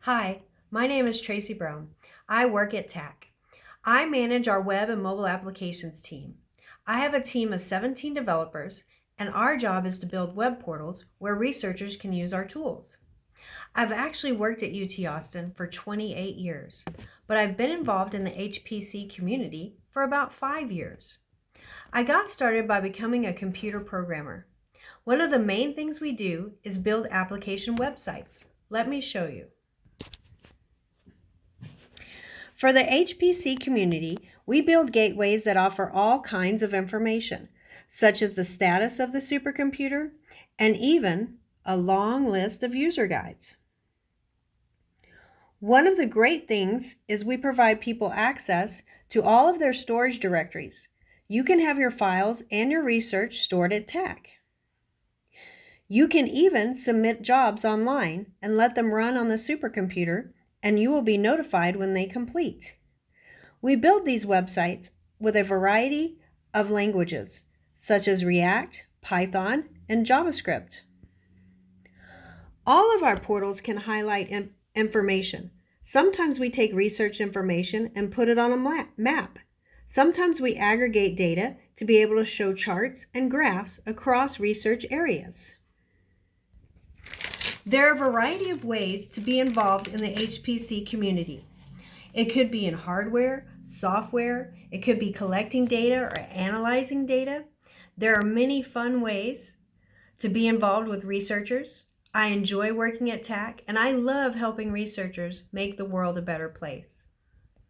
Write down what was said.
Hi, my name is Tracy Brown. I work at TACC. I manage our web and mobile applications team. I have a team of 17 developers, and our job is to build web portals where researchers can use our tools. I've actually worked at UT Austin for 28 years, but I've been involved in the HPC community for about 5 years. I got started by becoming a computer programmer. One of the main things we do is build application websites. Let me show you. For the HPC community, we build gateways that offer all kinds of information, such as the status of the supercomputer and even a long list of user guides. One of the great things is we provide people access to all of their storage directories. You can have your files and your research stored at TACC. You can even submit jobs online and let them run on the supercomputer, and you will be notified when they complete. We build these websites with a variety of languages, such as React, Python, and JavaScript. All of our portals can highlight information. Sometimes we take research information and put it on a map. Sometimes we aggregate data to be able to show charts and graphs across research areas. There are a variety of ways to be involved in the HPC community. It could be in hardware, software, it could be collecting data or analyzing data. There are many fun ways to be involved with researchers. I enjoy working at TACC, and I love helping researchers make the world a better place.